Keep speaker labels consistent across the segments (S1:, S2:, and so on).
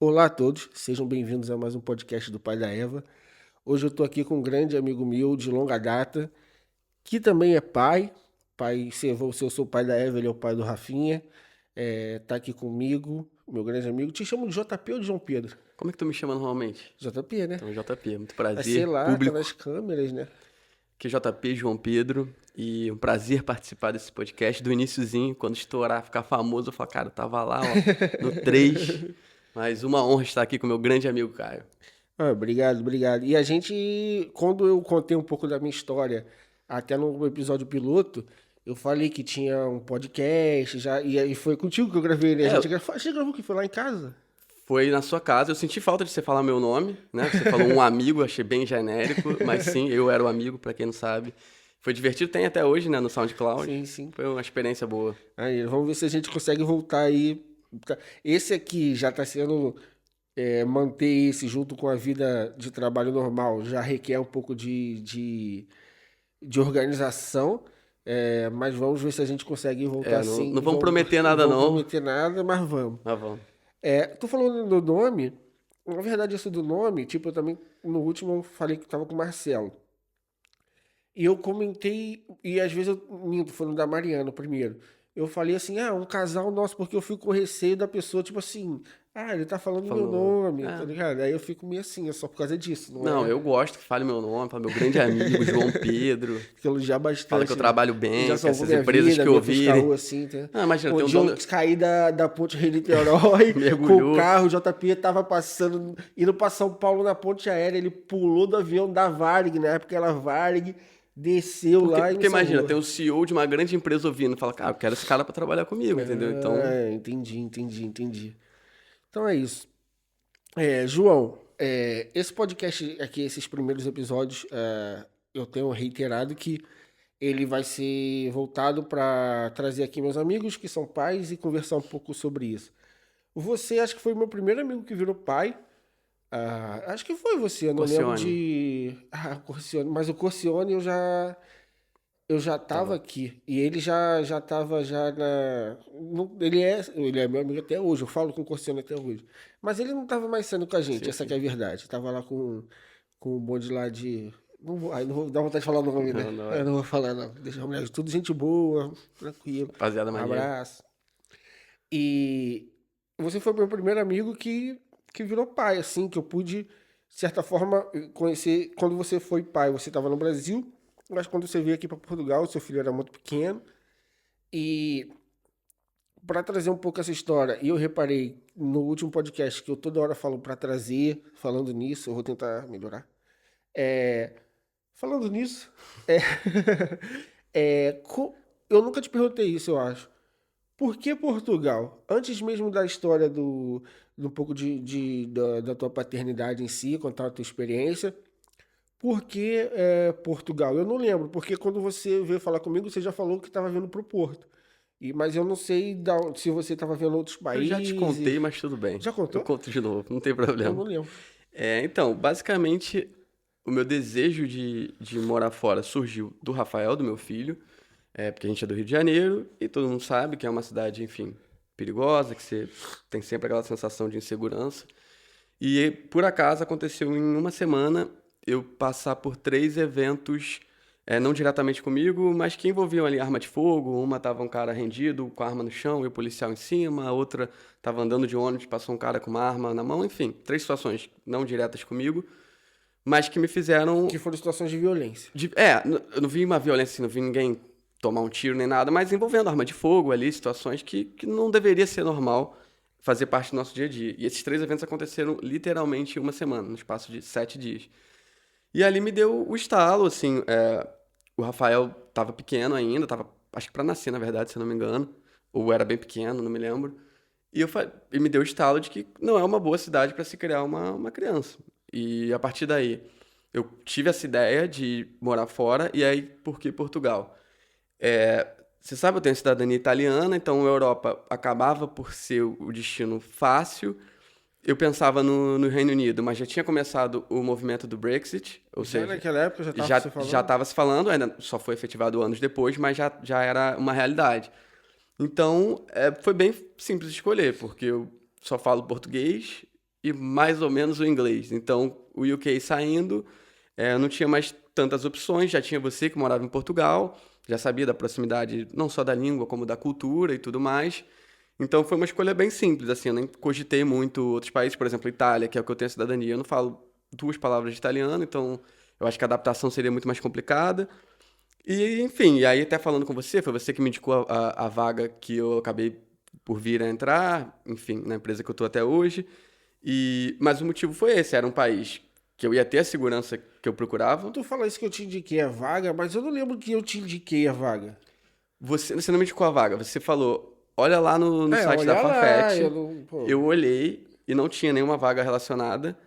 S1: Olá a todos, sejam bem-vindos a mais um podcast do Pai da Eva. Hoje eu estou aqui com um grande amigo meu de longa data, que também é pai. Se eu sou o pai da Eva, ele é o pai do Rafinha. Tá aqui comigo, meu grande amigo. Te chamo de JP ou de João Pedro?
S2: Como é que tu me chama normalmente?
S1: JP, né?
S2: Então, JP, muito
S1: Mas sei
S2: prazer,
S1: lá, tá
S2: público.
S1: nas câmeras, né?
S2: Aqui é JP, João Pedro, e um prazer participar desse podcast do iniciozinho, quando estourar, ficar famoso, eu falo, cara, eu tava lá, ó, no 3, mas uma honra estar aqui com meu grande amigo Caio.
S1: Obrigado, obrigado. E a gente, quando eu contei um pouco da minha história, até no episódio piloto, eu falei que tinha um podcast, já, e aí foi contigo que eu gravei, né? A gente gravou que foi lá em casa.
S2: Foi na sua casa, eu senti falta de você falar meu nome, né? Você falou um amigo, achei bem genérico, mas sim, eu era o amigo, pra quem não sabe. Foi divertido, tem até hoje, né, no SoundCloud.
S1: Sim, sim.
S2: Foi uma experiência boa.
S1: Aí, vamos ver se a gente consegue voltar aí. Esse aqui já está sendo manter esse junto com a vida de trabalho normal, já requer um pouco de organização, mas vamos ver se a gente consegue voltar
S2: Não,
S1: assim.
S2: não vamos prometer nada,
S1: Não vou
S2: não,
S1: prometer nada, mas vamos.
S2: mas vamos.
S1: Tô falando do nome, na verdade, isso do nome, tipo, eu também, no último, eu falei que estava com o Marcelo. E eu comentei, e às vezes eu minto, falando da Mariana primeiro. Eu falei assim, um casal nosso, porque eu fico com receio da pessoa, tipo assim, ele tá falando meu
S2: Falou.
S1: nome, tá ligado? Aí eu fico meio assim, é só por causa disso,
S2: Não, eu gosto que fale meu nome, fale meu grande amigo, João Pedro.
S1: Que elogiar bastante.
S2: Fala que eu trabalho bem,
S1: Já
S2: com
S1: salvou
S2: essas
S1: minha
S2: empresas
S1: vida,
S2: que
S1: me
S2: ouvirem.
S1: assim, tá?
S2: Ah, imagina,
S1: Um
S2: tem um
S1: dia
S2: dono...
S1: eu caí da ponte Rio-Niterói com
S2: Mergulhou.
S1: o carro, o JP tava passando, indo pra São Paulo na ponte aérea, ele pulou do avião da Varig, na época era Varig, desceu lá e
S2: Porque
S1: me
S2: imagina,
S1: salvou.
S2: tem um CEO de uma grande empresa ouvindo, fala, cara, eu quero esse cara pra trabalhar comigo, entendeu? Então,
S1: Entendi. Então é isso. João, esse podcast aqui, esses primeiros episódios, eu tenho reiterado que ele vai ser voltado para trazer aqui meus amigos que são pais e conversar um pouco sobre isso. Você, acho que foi o meu primeiro amigo que virou pai. Acho que foi você, eu não lembro
S2: Corcione.
S1: de. Corcione, mas o Corcione eu já tava
S2: Tava.
S1: aqui. E ele já tava já na. Ele é meu amigo até hoje. Eu falo com o Corcione até hoje. Mas ele não tava mais sendo com a gente,
S2: Sim,
S1: essa
S2: sim.
S1: que é a verdade. Tava lá com o bonde lá de. Não vou dar vontade de falar o nome, né?
S2: Não, não
S1: Eu
S2: é.
S1: não vou falar, não. Deixa a mulher, tudo gente boa, tranquilo.
S2: Rapaziada maneira.
S1: Abraço. E você foi meu primeiro amigo que virou pai, assim, que eu pude, de certa forma, conhecer. Quando você foi pai, você estava no Brasil, mas quando você veio aqui para Portugal, seu filho era muito pequeno. E para trazer um pouco essa história, e eu reparei no último podcast que eu toda hora falo para trazer, falando nisso, eu vou tentar melhorar. É, falando nisso, é, eu nunca te perguntei isso, eu acho. Por que Portugal? Antes mesmo da história do um pouco da tua paternidade em si, contar a tua experiência, por que Portugal? Eu não lembro, porque quando você veio falar comigo, você já falou que estava vindo para o Porto. Mas eu não sei se você estava vendo outros
S2: Eu já te contei,
S1: países.
S2: mas tudo bem.
S1: Já contou?
S2: Eu conto de novo, não tem
S1: Eu
S2: problema.
S1: não lembro.
S2: Então, basicamente, o meu desejo de morar fora surgiu do Rafael, do meu filho, porque a gente é do Rio de Janeiro e todo mundo sabe que é uma cidade, enfim, perigosa, que você tem sempre aquela sensação de insegurança. E, por acaso, aconteceu em uma semana eu passar por 3 eventos, não diretamente comigo, mas que envolviam ali arma de fogo. Uma tava um cara rendido com a arma no chão e o policial em cima, a outra tava andando de ônibus, passou um cara com uma arma na mão, enfim, 3 situações não diretas comigo, mas que me fizeram...
S1: Que foram situações de violência.
S2: Eu não vi uma violência, assim, não vi ninguém tomar um tiro nem nada, mas envolvendo arma de fogo ali, situações que não deveria ser normal fazer parte do nosso dia a dia. E esses 3 eventos aconteceram literalmente em uma semana, no espaço de 7 dias. E ali me deu o estalo, assim, o Rafael tava pequeno ainda, tava, acho que pra nascer, na verdade, se eu não me engano, ou era bem pequeno, não me lembro. E me deu o estalo de que não é uma boa cidade para se criar uma criança. E a partir daí, eu tive essa ideia de morar fora, e aí, por que Portugal? Você sabe, eu tenho cidadania italiana, então a Europa acabava por ser o destino fácil. Eu pensava no Reino Unido, mas já tinha começado o movimento do Brexit, ou
S1: Já
S2: seja,
S1: naquela época já estava
S2: já
S1: se falando?
S2: já estava se falando, ainda só foi efetivado anos depois, mas já era uma realidade. Então, foi bem simples de escolher, porque eu só falo português e mais ou menos o inglês. Então, o UK saindo, não tinha mais tantas opções, já tinha você que morava em Portugal, já sabia da proximidade não só da língua, como da cultura e tudo mais. Então, foi uma escolha bem simples, assim, eu nem cogitei muito outros países, por exemplo, Itália, que é o que eu tenho cidadania, eu não falo 2 palavras de italiano, então eu acho que a adaptação seria muito mais complicada. E, enfim, e aí até falando com você, foi você que me indicou a vaga que eu acabei por vir a entrar, enfim, na empresa que eu tô até hoje. Mas o motivo foi esse, era um país que eu ia ter a segurança que eu procurava.
S1: Tu fala isso que eu te indiquei a vaga, mas eu não lembro que eu te indiquei a vaga.
S2: Você não me indicou a vaga, você falou, olha lá no site da
S1: Olha lá, eu
S2: Farfetch,
S1: não... Pô.
S2: eu olhei e não tinha nenhuma vaga relacionada.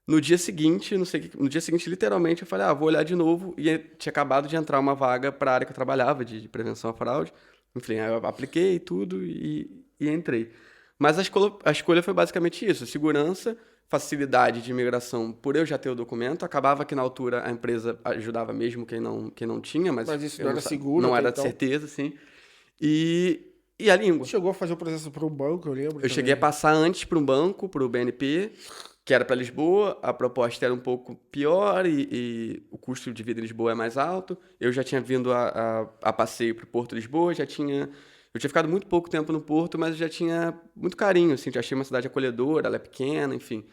S2: No dia seguinte, não sei, no dia seguinte, literalmente, eu falei, vou olhar de novo. E tinha acabado de entrar uma vaga para a área que eu trabalhava, de prevenção à fraude. Enfim, aí eu apliquei tudo e entrei. Mas a escolha foi basicamente isso: segurança, facilidade de imigração, por eu já ter o documento. Acabava que na altura a empresa ajudava mesmo quem não tinha, mas
S1: Mas isso
S2: eu
S1: não era seguro
S2: não
S1: até
S2: era de
S1: então?
S2: certeza, assim. E a língua.
S1: Chegou a fazer o processo para um banco, eu lembro
S2: Eu cheguei a
S1: também.
S2: passar antes para um banco, para o BNP, que era para Lisboa. A proposta era um pouco pior e o custo de vida em Lisboa é mais alto. Eu já tinha vindo a passeio para o Porto de Lisboa, eu tinha ficado muito pouco tempo no Porto, mas eu já tinha muito carinho, assim, já achei uma cidade acolhedora, ela é pequena, enfim.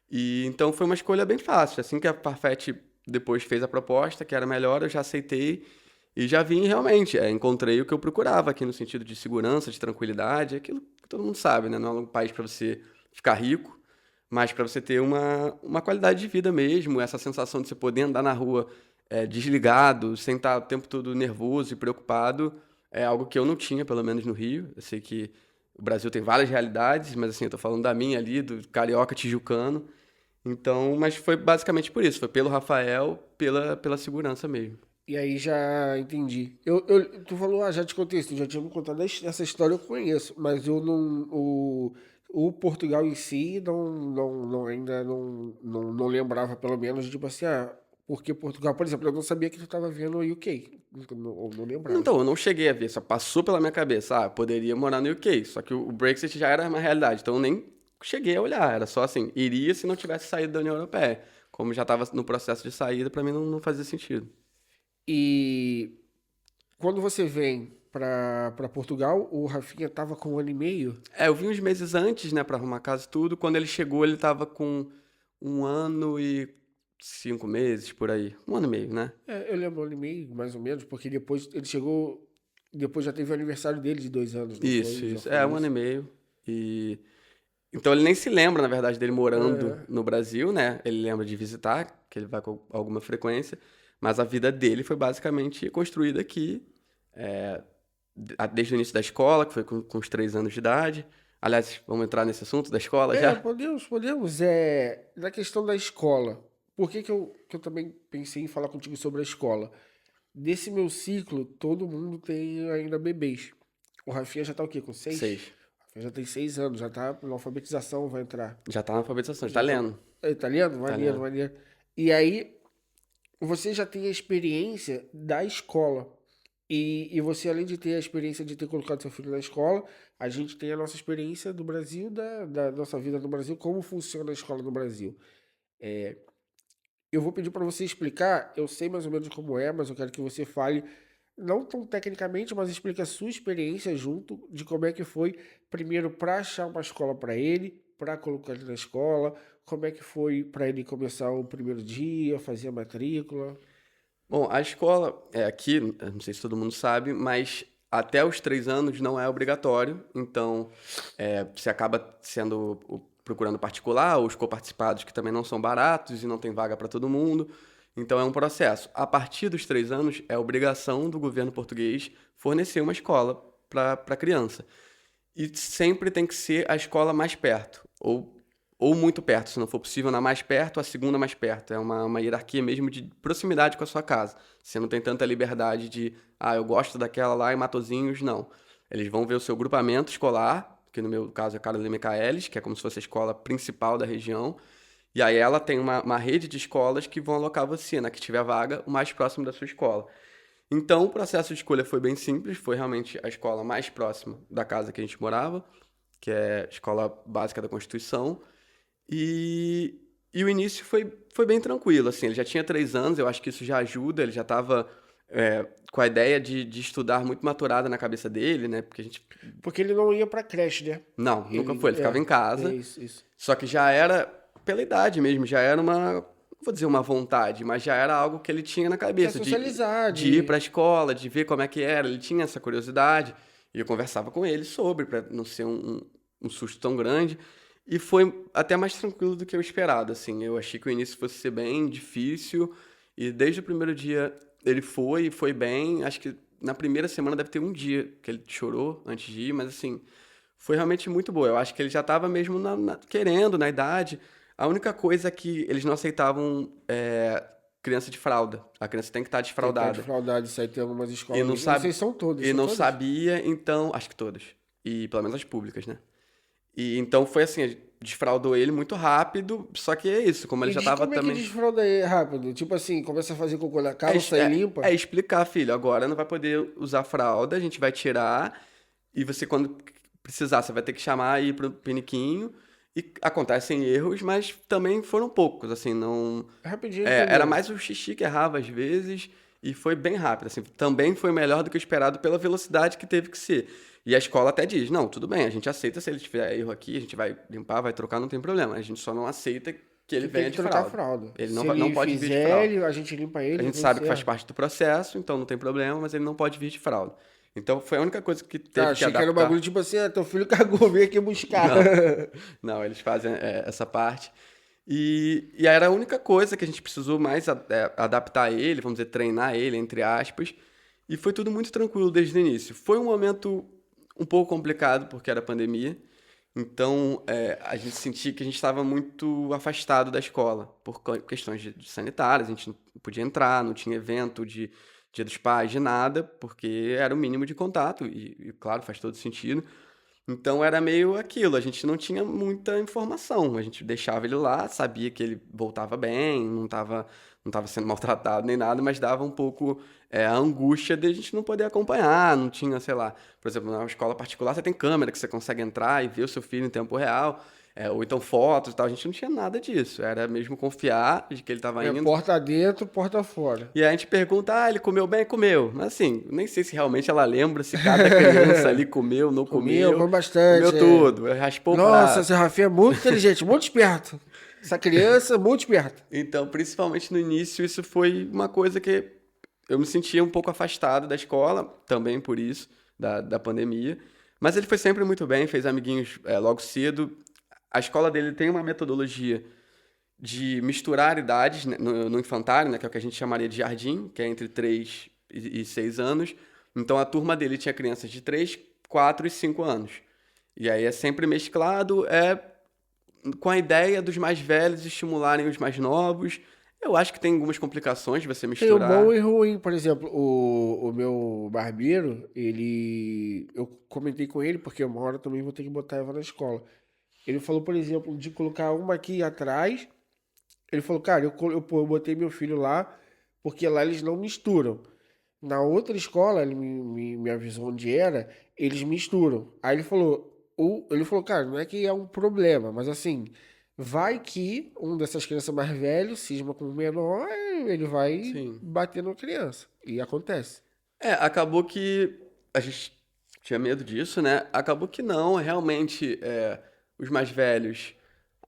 S2: E então foi uma escolha bem fácil. Assim que a Farfetch depois fez a proposta, que era melhor, eu já aceitei e já vim realmente. Encontrei o que eu procurava aqui no sentido de segurança, de tranquilidade, aquilo que todo mundo sabe, né? Não é um país para você ficar rico, mas para você ter uma qualidade de vida mesmo, essa sensação de você poder andar na rua desligado, sem estar o tempo todo nervoso e preocupado, é algo que eu não tinha, pelo menos no Rio. Eu sei que o Brasil tem várias realidades, mas assim, eu tô falando da minha ali, do carioca tijucano. Então, mas foi basicamente por isso, foi pelo Rafael, pela segurança mesmo.
S1: E aí já entendi. Tu falou, já te contei isso, tu já tinha me contado essa história, eu conheço, mas eu não. O Portugal em si ainda não lembrava, pelo menos, tipo assim, porque Portugal, por exemplo, eu não sabia que tu estava vendo o UK. Não lembrava.
S2: Então, eu não cheguei a ver, só passou pela minha cabeça, poderia morar no UK, só que o Brexit já era uma realidade, então eu nem cheguei a olhar, era só assim, iria se não tivesse saído da União Europeia. Como já estava no processo de saída, para mim não fazia sentido.
S1: E quando você vem para Portugal, o Rafinha tava com 1 ano e meio.
S2: Eu vim uns meses antes, né, pra arrumar casa e tudo. Quando ele chegou, ele tava com 1 ano e 5 meses, por aí. 1 ano e meio, né?
S1: Eu lembro 1 ano e meio, mais ou menos, porque depois ele chegou. Depois já teve o aniversário dele de 2 anos, não foi? Já
S2: Isso.
S1: foi
S2: 1 ano e meio. E... Então ele nem se lembra, na verdade, dele morando
S1: É.
S2: no Brasil, né? Ele lembra de visitar, que ele vai com alguma frequência. Mas a vida dele foi basicamente construída aqui, é, desde o início da escola, que foi com os 3 anos de idade. Aliás, vamos entrar nesse assunto da escola já?
S1: Podemos. Na questão da escola, por que eu também pensei em falar contigo sobre a escola? Desse meu ciclo, todo mundo tem ainda bebês. O Rafinha já tá o quê? Com 6?
S2: 6.
S1: O Rafinha já tem 6 anos, já tá na alfabetização, vai entrar.
S2: Já tá na alfabetização, já tá
S1: Já tá.
S2: lendo.
S1: Tá lendo?
S2: Tá
S1: Maneiro,
S2: lendo.
S1: maneiro. E aí, você já tem a experiência da escola. E você, além de ter a experiência de ter colocado seu filho na escola, a gente tem a nossa experiência do Brasil, da nossa vida no Brasil, como funciona a escola no Brasil. Eu vou pedir para você explicar, eu sei mais ou menos como é, mas eu quero que você fale, não tão tecnicamente, mas explique a sua experiência junto de como é que foi, primeiro, para achar uma escola para ele, para colocar ele na escola, como é que foi para ele começar o primeiro dia, fazer a matrícula.
S2: Bom, a escola aqui, eu não sei se todo mundo sabe, mas até os 3 anos não é obrigatório. Então, você acaba procurando particular, ou os coparticipados que também não são baratos e não tem vaga para todo mundo. Então, é um processo. A partir dos 3 anos, é obrigação do governo português fornecer uma escola para a criança. E sempre tem que ser a escola mais perto, ou muito perto, se não for possível, na mais perto, a segunda mais perto. É uma hierarquia mesmo de proximidade com a sua casa. Você não tem tanta liberdade de, eu gosto daquela lá em Matosinhos, não. Eles vão ver o seu grupamento escolar, que no meu caso é Carolina Michaelis, que é como se fosse a escola principal da região, e aí ela tem uma rede de escolas que vão alocar você, na que tiver vaga, o mais próximo da sua escola. Então, o processo de escolha foi bem simples, foi realmente a escola mais próxima da casa que a gente morava, que é a Escola Básica da Constituição. E, e o início foi bem tranquilo, assim, ele já tinha 3 anos, eu acho que isso já ajuda, ele já estava com a ideia de estudar muito maturada na cabeça dele, né? Porque a gente.
S1: Porque ele não ia pra creche, né?
S2: Não, nunca foi,
S1: Ele,
S2: ele ficava em
S1: é
S2: casa,
S1: isso, isso.
S2: só que já era, pela idade mesmo, já era uma, não vou dizer uma vontade, mas já era algo que ele tinha na
S1: Quer
S2: cabeça,
S1: socializar,
S2: de ir para a escola, de ver como é que era, ele tinha essa curiosidade, e eu conversava com ele sobre, para não ser um susto tão grande, e foi até mais tranquilo do que eu esperado, assim, eu achei que o início fosse ser bem difícil, e desde o primeiro dia ele foi bem, acho que na primeira semana deve ter um dia que ele chorou antes de ir, mas assim, foi realmente muito boa. Eu acho que ele já estava mesmo querendo, na idade. A única coisa é que eles não aceitavam criança de fralda. A criança tem que estar
S1: tem que estar
S2: desfraldada.
S1: desfraudado, isso aí tem algumas
S2: E
S1: escolas.
S2: não
S1: Eu não
S2: sabe,
S1: sei se são todas,
S2: e
S1: são
S2: não
S1: todas?
S2: sabia, então, acho que todas. E pelo menos as públicas, né? E então foi assim, a gente desfraldou ele muito rápido, só que é isso, como ele já estava
S1: Como é que
S2: também.
S1: desfralda aí rápido? Tipo assim, começa a fazer cocô na calça e limpa?
S2: É explicar, filho, agora não vai poder usar fralda, a gente vai tirar, e você, quando precisar, você vai ter que chamar aí pro piniquinho. E acontecem erros, mas também foram poucos, assim, não.
S1: Rapidinho,
S2: Era
S1: entendeu?
S2: mais o xixi que errava às vezes, e foi bem rápido, assim. Também foi melhor do que o esperado pela velocidade que teve que ser. E a escola até diz, não, tudo bem, a gente aceita se ele tiver erro aqui, a gente vai limpar, vai trocar, não tem problema. A gente só não aceita que ele
S1: Que tem
S2: venha
S1: que
S2: de
S1: trocar a
S2: fralda.
S1: fralda.
S2: Ele
S1: Se
S2: não
S1: ele
S2: pode vir de
S1: fizer,
S2: fralda.
S1: a gente limpa ele,
S2: A
S1: tá
S2: gente
S1: tudo
S2: sabe que faz
S1: certo.
S2: parte do processo, então não tem problema, mas ele não pode vir de fralda. Então foi a única coisa que
S1: Tá,
S2: teve que
S1: achei que era um bagulho
S2: adaptar.
S1: tipo assim, teu filho cagou, vem aqui buscar.
S2: Não, não, eles fazem essa parte. E aí era a única coisa que a gente precisou mais adaptar ele, vamos dizer, treinar ele, entre aspas. E foi tudo muito tranquilo desde o início. Foi um momento um pouco complicado, porque era pandemia. Então, a gente sentia que a gente estava muito afastado da escola, por questões de sanitárias. A gente não podia entrar, não tinha evento de Dia dos Pais, de nada, porque era o mínimo de contato. E claro, faz todo sentido. Então era meio aquilo, a gente não tinha muita informação. A gente deixava ele lá, sabia que ele voltava bem, não tava sendo maltratado nem nada, mas dava um pouco a angústia de a gente não poder acompanhar, não tinha, sei lá, por exemplo, na escola particular você tem câmera que você consegue entrar e ver o seu filho em tempo real, ou então fotos e tal. A gente não tinha nada disso, era mesmo confiar de que ele estava
S1: É
S2: indo.
S1: porta dentro, porta fora.
S2: E aí a gente pergunta, ele comeu bem? Comeu. Mas assim, nem sei se realmente ela lembra se cada criança ali comeu, não
S1: Comeu,
S2: comeu.
S1: come bastante.
S2: Comeu tudo, raspou o
S1: Nossa,
S2: prato.
S1: esse Rafinha é muito inteligente, muito esperto. Essa criança é muito esperta.
S2: Então, principalmente no início, isso foi uma coisa que eu me sentia um pouco afastado da escola, também por isso, da pandemia. Mas ele foi sempre muito bem, fez amiguinhos logo cedo. A escola dele tem uma metodologia de misturar idades, né, no infantário, né, que é o que a gente chamaria de jardim, que é entre 3 e 6 anos. Então a turma dele tinha crianças de 3, 4 e 5 anos. E aí é sempre mesclado, com a ideia dos mais velhos estimularem os mais novos. Eu acho que tem algumas complicações de você
S1: Tem o bom
S2: misturar.
S1: e ruim, por exemplo, o meu barbeiro, ele. Eu comentei com ele, porque uma hora também vou ter que botar ela na escola. Ele falou, por exemplo, de colocar uma aqui atrás. Ele falou, cara, eu botei meu filho lá, porque lá eles não misturam. Na outra escola, ele me avisou onde era, eles misturam. Aí ele falou, cara, não é que é um problema, mas assim, vai que um dessas crianças mais velhos cisma com o menor, ele vai
S2: Sim.
S1: bater na criança. E acontece.
S2: Acabou que a gente tinha medo disso, né? Acabou que não, realmente os mais velhos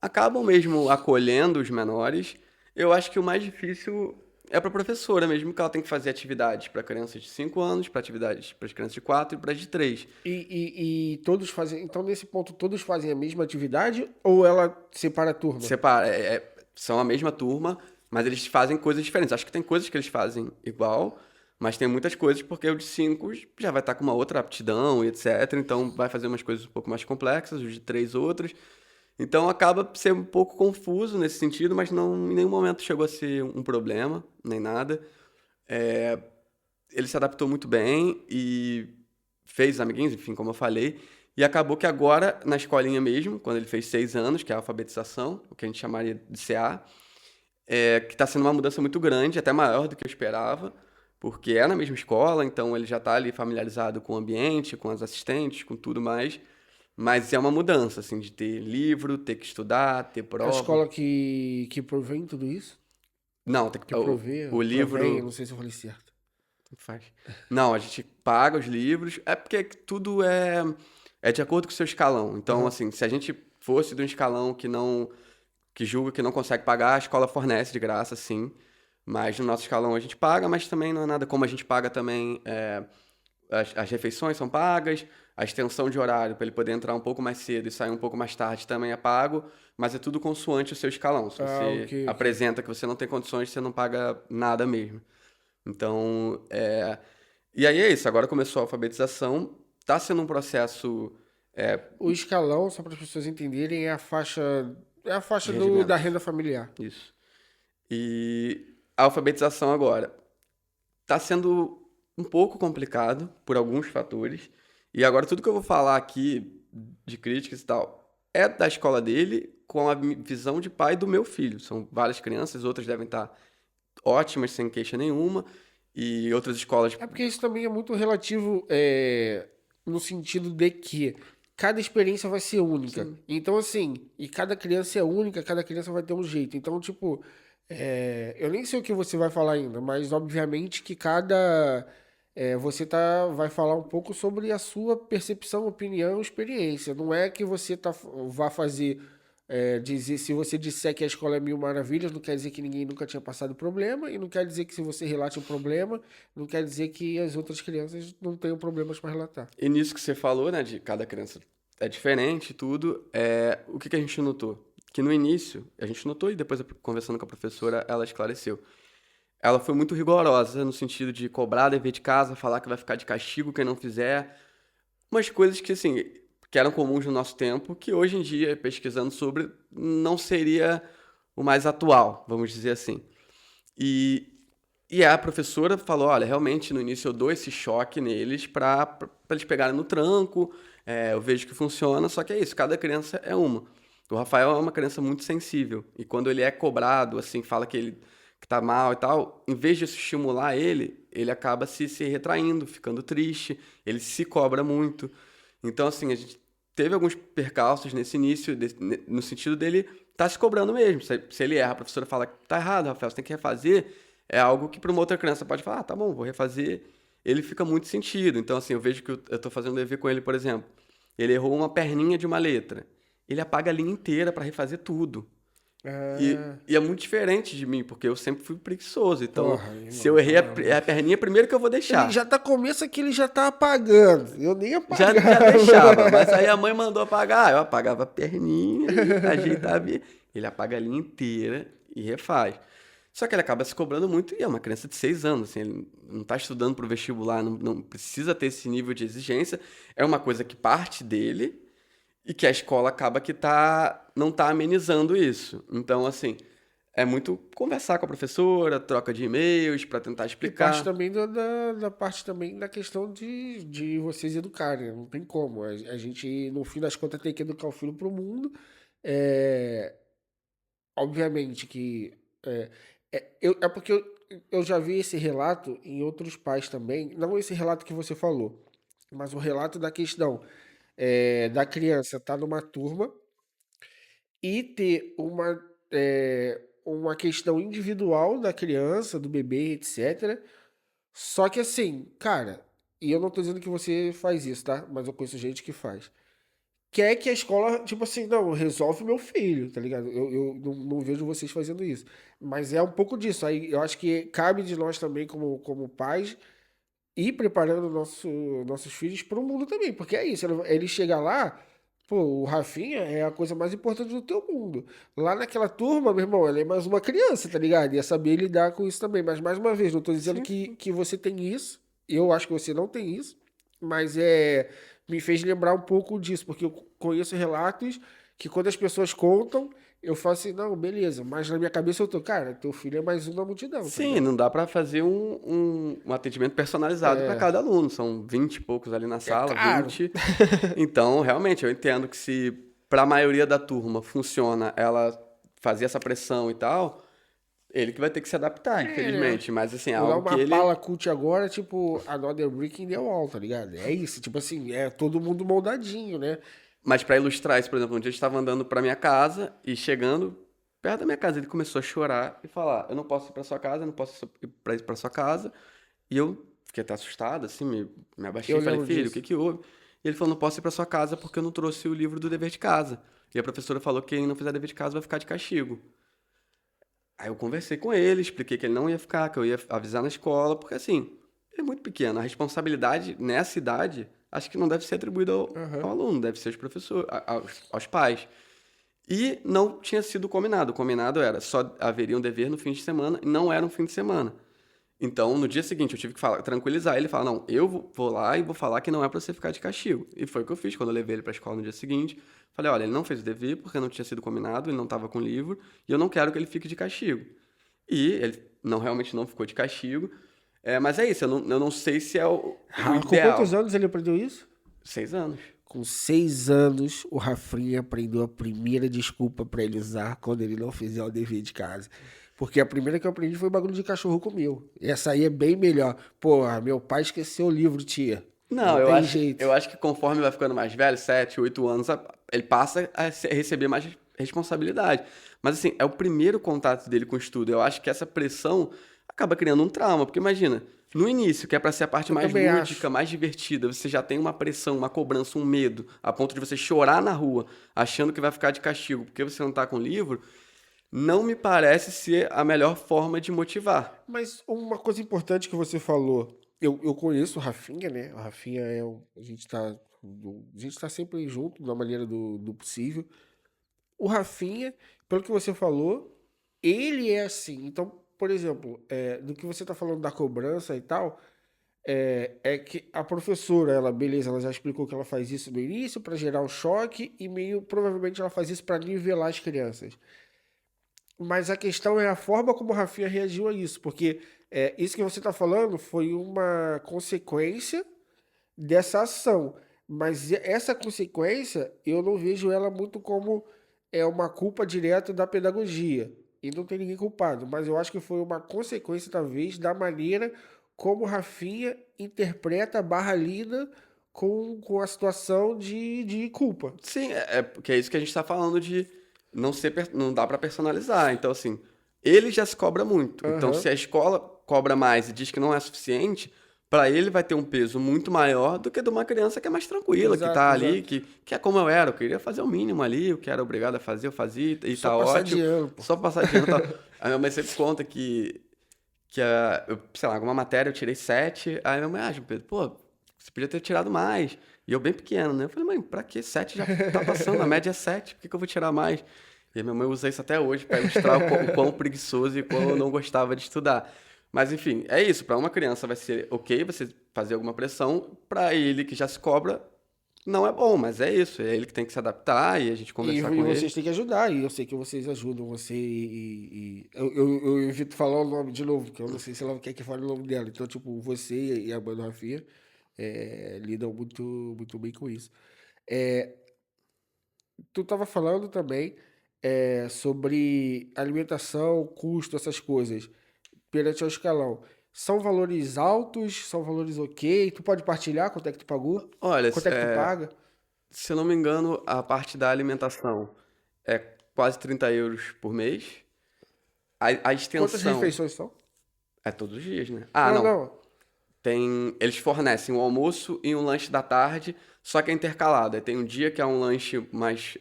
S2: acabam mesmo acolhendo os menores. Eu acho que o mais difícil é para a professora mesmo, que ela tem que fazer atividades para crianças de 5 anos, para atividades para as crianças de 4 e para as de 3.
S1: E todos fazem. Então, nesse ponto, todos fazem a mesma atividade ou ela separa a turma?
S2: Separa, são a mesma turma, mas eles fazem coisas diferentes. Acho que tem coisas que eles fazem igual, mas tem muitas coisas porque o de 5 já vai estar com uma outra aptidão e etc. Então vai fazer umas coisas um pouco mais complexas, os de 3 outras. Então acaba sendo um pouco confuso nesse sentido, mas não, em nenhum momento chegou a ser um problema, nem nada. É, ele se adaptou muito bem e fez amiguinhos, enfim, como eu falei. E acabou que agora, na escolinha mesmo, quando ele fez 6 anos, que é a alfabetização, o que a gente chamaria de CA, que está sendo uma mudança muito grande, até maior do que eu esperava, porque é na mesma escola, então ele já está ali familiarizado com o ambiente, com as assistentes, com tudo mais. Mas é uma mudança, assim, de ter livro, ter que estudar, ter
S1: A
S2: prova.
S1: escola que provém tudo isso?
S2: Não, tem que,
S1: Que provê,
S2: o
S1: provém, eu
S2: livro...
S1: não sei se eu falei certo.
S2: Tanto faz. Não, a gente paga os livros, é porque tudo é de acordo com o seu escalão. Então,
S1: Aham.
S2: assim, se a gente fosse de um escalão que julga que não consegue pagar, a escola fornece de graça, sim. Mas no nosso escalão a gente paga, mas também não é nada como a gente paga também. As refeições são pagas, a extensão de horário para ele poder entrar um pouco mais cedo e sair um pouco mais tarde também é pago, mas é tudo consoante o seu escalão. Se
S1: Ah,
S2: você
S1: ok, ok.
S2: apresenta que você não tem condições, você não paga nada mesmo. Então, e aí é isso, agora começou a alfabetização, está sendo um processo
S1: O escalão, só para as pessoas entenderem, é a faixa
S2: de
S1: da
S2: rendimentos.
S1: renda familiar.
S2: Isso. E a alfabetização agora está sendo um pouco complicado por alguns fatores. E agora tudo que eu vou falar aqui de críticas e tal é da escola dele com a visão de pai do meu filho. São várias crianças, outras devem estar ótimas, sem queixa nenhuma, e outras escolas.
S1: É porque isso também é muito relativo, no sentido de que cada experiência vai ser única.
S2: Sim.
S1: Então, assim, e cada criança é única, cada criança vai ter um jeito. Então, tipo, eu nem sei o que você vai falar ainda, mas obviamente que você vai falar um pouco sobre a sua percepção, opinião, experiência. Não é que você vá fazer. Dizer, se você disser que a escola é mil maravilhas, não quer dizer que ninguém nunca tinha passado problema, e não quer dizer que se você relate um problema, não quer dizer que as outras crianças não tenham problemas para relatar.
S2: E nisso que você falou, né, de cada criança é diferente e tudo, o que que a gente notou? Que no início, a gente notou e depois conversando com a professora, ela esclareceu. Ela foi muito rigorosa no sentido de cobrar dever de casa, falar que vai ficar de castigo quem não fizer, umas coisas que, assim, que eram comuns no nosso tempo, que hoje em dia, pesquisando sobre, não seria o mais atual, vamos dizer assim. E, e a professora falou, olha, realmente no início eu dou esse choque neles para eles pegarem no tranco, eu vejo que funciona, só que é isso, cada criança é uma. O Rafael é uma criança muito sensível, e quando ele é cobrado, assim, fala que tá mal e tal, em vez de isso estimular ele acaba se retraindo, ficando triste, ele se cobra muito. Então, assim, a gente teve alguns percalços nesse início, no sentido dele tá se cobrando mesmo. Se ele erra, a professora fala, tá errado, Rafael, você tem que refazer, é algo que para uma outra criança pode falar, ah, tá bom, vou refazer. Ele fica muito sentido. Então, assim, eu vejo que eu tô fazendo dever com ele, por exemplo. Ele errou uma perninha de uma letra. Ele apaga a linha inteira para refazer tudo. E,
S1: Ah,
S2: e é muito diferente de mim, porque eu sempre fui preguiçoso. Então,
S1: porra,
S2: se
S1: irmão,
S2: eu errei
S1: caramba.
S2: a perninha, primeiro que eu vou
S1: Ele
S2: deixar.
S1: já tá começa que ele já tá apagando. Eu nem
S2: Já
S1: apagava.
S2: deixava, mas aí a mãe mandou apagar. Eu apagava a perninha e ajeitava. Ele apaga a linha inteira e refaz. Só que ele acaba se cobrando muito e é uma criança de 6 anos. Assim, ele não está estudando para o vestibular, não precisa ter esse nível de exigência. É uma coisa que parte dele e que a escola acaba que não tá amenizando isso. Então, assim, é muito conversar com a professora, troca de e-mails para tentar
S1: E parte
S2: explicar.
S1: também da parte também da questão de vocês educarem, né? Não tem como. A gente, no fim das contas, tem que educar o filho pro mundo. É, obviamente que. É porque eu já vi esse relato em outros pais também. Não esse relato que você falou, mas o relato da questão da criança estar numa turma e ter uma questão individual da criança, do bebê, etc. Só que assim, cara, e eu não tô dizendo que você faz isso, tá? Mas eu conheço gente que faz. Quer que a escola, tipo assim, não, resolve meu filho, tá ligado? Eu não vejo vocês fazendo isso. Mas é um pouco disso. Aí eu acho que cabe de nós também, como pais, ir preparando nossos filhos para o mundo também. Porque é isso, ele chega lá, pô, o Rafinha é a coisa mais importante do teu mundo. Lá naquela turma, meu irmão, ele é mais uma criança, tá ligado? E é saber lidar com isso também. Mas mais uma vez, não tô dizendo
S2: Sim,
S1: que você tem isso. Eu acho que você não tem isso. Mas me fez lembrar um pouco disso, porque eu conheço relatos que quando as pessoas contam, eu falo assim, não, beleza, mas na minha cabeça eu tô, cara, teu filho é mais um na multidão, tá
S2: sim,
S1: ligado?
S2: não dá para fazer um atendimento personalizado para cada aluno. São 20 e poucos ali na
S1: É
S2: sala,
S1: caro.
S2: 20. Então, realmente, eu entendo que se para a maioria da turma funciona ela fazer essa pressão e tal, ele que vai ter que se adaptar,
S1: É, né?
S2: infelizmente. Mas, assim, é
S1: Vou dar
S2: algo que
S1: uma
S2: ele.
S1: pala cult agora, tipo, another brick in the wall, tá ligado? É isso, tipo assim, é todo mundo moldadinho, né?
S2: Mas para ilustrar isso, por exemplo, um dia eu estava andando para minha casa e chegando perto da minha casa, ele começou a chorar e falar: eu não posso ir para sua casa, eu não posso ir para sua casa. E eu fiquei até assustado, assim, me abaixei
S1: Eu
S2: e falei:
S1: lembro
S2: filho, o
S1: disso.
S2: que que houve? E ele falou: não posso ir para sua casa porque eu não trouxe o livro do dever de casa. E a professora falou que quem não fizer dever de casa vai ficar de castigo. Aí eu conversei com ele, expliquei que ele não ia ficar, que eu ia avisar na escola, porque assim, ele é muito pequeno. A responsabilidade nessa idade, acho que não deve ser atribuída ao
S1: Aham.
S2: aluno, deve ser aos professores, aos pais. E não tinha sido combinado. O combinado era só haveria um dever no fim de semana e não era um fim de semana. Então, no dia seguinte, eu tive que tranquilizar ele e falar: não, eu vou lá e vou falar que não é para você ficar de castigo. E foi o que eu fiz quando eu levei ele para a escola no dia seguinte. Falei: olha, ele não fez o dever porque não tinha sido combinado, ele não estava com o livro e eu não quero que ele fique de castigo. E ele realmente não ficou de castigo. Mas é isso, eu não sei se é o
S1: Com quantos
S2: ideal.
S1: anos ele aprendeu isso?
S2: 6 anos.
S1: Com 6 anos, o Rafinha aprendeu a primeira desculpa pra ele usar quando ele não fizer o dever de casa. Porque a primeira que eu aprendi foi bagulho de cachorro comeu. Essa aí é bem melhor. Porra, meu pai esqueceu o livro, tia.
S2: Não,
S1: Não tem jeito.
S2: eu acho que conforme vai ficando mais velho, 7, 8 anos, ele passa a receber mais responsabilidade. Mas assim, é o primeiro contato dele com o estudo. Eu acho que essa pressão acaba criando um trauma, porque imagina, no início, que é para ser a parte
S1: Eu
S2: mais
S1: também
S2: lúdica,
S1: acho.
S2: mais divertida, você já tem uma pressão, uma cobrança, um medo, a ponto de você chorar na rua, achando que vai ficar de castigo porque você não tá com o livro, não me parece ser a melhor forma de motivar.
S1: Mas uma coisa importante que você falou, eu conheço o Rafinha, né? O Rafinha a gente tá sempre junto da maneira do possível. O Rafinha, pelo que você falou, ele é assim. Então, por exemplo, do que você tá falando da cobrança e tal, é que a professora, beleza, ela já explicou que ela faz isso no início para gerar um choque e meio provavelmente ela faz isso para nivelar as crianças. Mas a questão é a forma como o Rafinha reagiu a isso, porque isso que você está falando foi uma consequência dessa ação. Mas essa consequência, eu não vejo ela muito como uma culpa direta da pedagogia. E não tem ninguém culpado. Mas eu acho que foi uma consequência, talvez, da maneira como o Rafinha interpreta barra lida com a situação de culpa.
S2: Sim, porque é isso que a gente está falando de não dá para personalizar. Então, assim, ele já se cobra muito. Então,
S1: Aham,
S2: se a escola cobra mais e diz que não é suficiente, para ele vai ter um peso muito maior do que de uma criança que é mais tranquila, que tá
S1: exato,
S2: ali,
S1: exato.
S2: que é como eu era. Eu queria fazer o mínimo ali, o que era obrigado a fazer, eu fazia e
S1: Só
S2: tá
S1: passar
S2: ótimo.
S1: de ano, pô.
S2: Só passar de ano e tal. A minha mãe sempre conta sei lá, alguma matéria eu tirei 7. Aí minha mãe, João Pedro, pô, você podia ter tirado mais. E eu bem pequeno, né? Eu falei: mãe, pra quê? 7 já tá passando, a média é 7, por que que eu vou tirar mais? E a minha mãe usa isso até hoje pra ilustrar o quão preguiçoso e quão eu não gostava de estudar. Mas enfim, é isso. Pra uma criança vai ser ok você fazer alguma pressão. Pra ele que já se cobra, não é bom, mas é isso. É ele que tem que se adaptar e a gente conversar
S1: E
S2: com
S1: vocês
S2: ele.
S1: têm que ajudar, e eu sei que vocês ajudam você eu evito falar o nome de novo, porque eu não sei se ela quer que fale o nome dela. Então, tipo, você e a mãe do Rafinha lidam muito, muito bem com isso. É, tu tava falando também sobre alimentação, custo, essas coisas, perante ao escalão. São valores altos? São valores ok? Tu pode partilhar quanto é que tu pagou?
S2: Olha,
S1: Quanto é que tu paga?
S2: se eu não me engano, a parte da alimentação é quase 30 euros por mês. A
S1: Quantas
S2: extensão
S1: refeições são?
S2: é todos os dias, né? Ah,
S1: Não,
S2: não.
S1: não.
S2: Eles fornecem um almoço e um lanche da tarde, só que é intercalado. Aí tem um dia que é um lanche mais